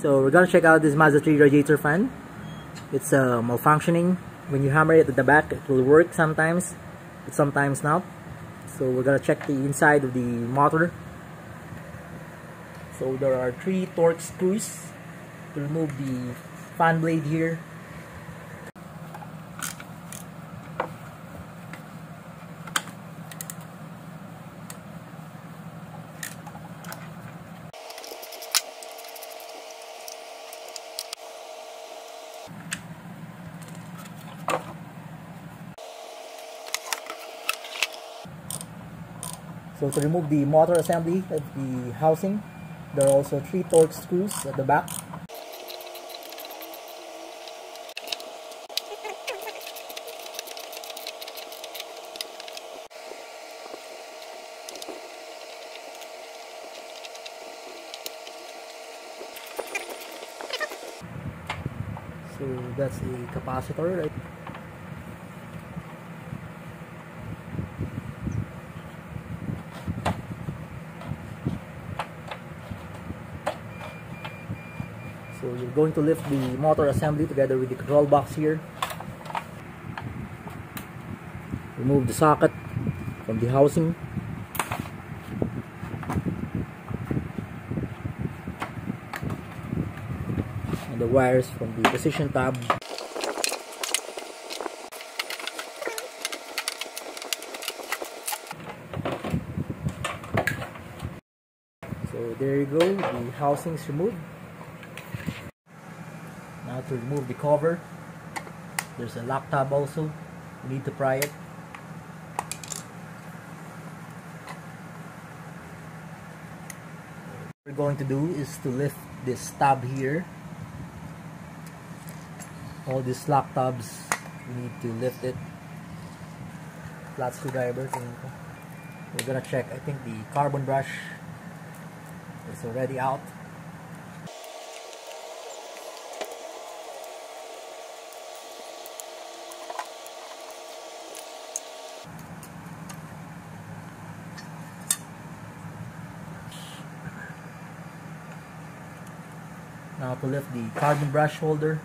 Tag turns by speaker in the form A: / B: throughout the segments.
A: So we're gonna check out this Mazda 3 radiator fan. It's malfunctioning. When you hammer it at the back, it will work sometimes, but sometimes not. So we're gonna check the inside of the motor. So there are 3 torque screws to remove the fan blade here. So to remove the motor assembly of the housing, there are also 3 torque screws at the back. So that's a capacitor, right? So you're going to lift the motor assembly together with the control box here. Remove the socket from the housing. And the wires from the position tab. So there you go, the housing is removed. Now to remove the cover, there's a lock tab also. You need to pry it. What we're going to do is to lift this tab here. All these lock tabs, you need to lift it. Flat screwdriver. We're gonna check. I think the carbon brush is already out. Now to lift the carbon brush holder.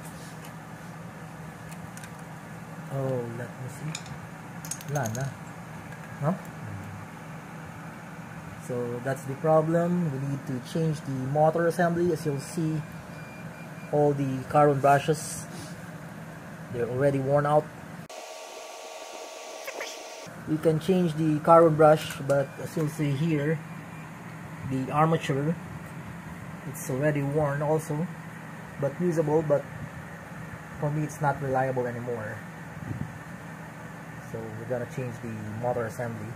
A: Oh, let me see. Wala na. Huh? So that's the problem. We need to change the motor assembly. As you'll see, all the carbon brushes, they're already worn out. We can change the carbon brush, but as you'll see here, the armature, it's already worn also, but usable, but for me it's not reliable anymore. So we're gonna change the motor assembly.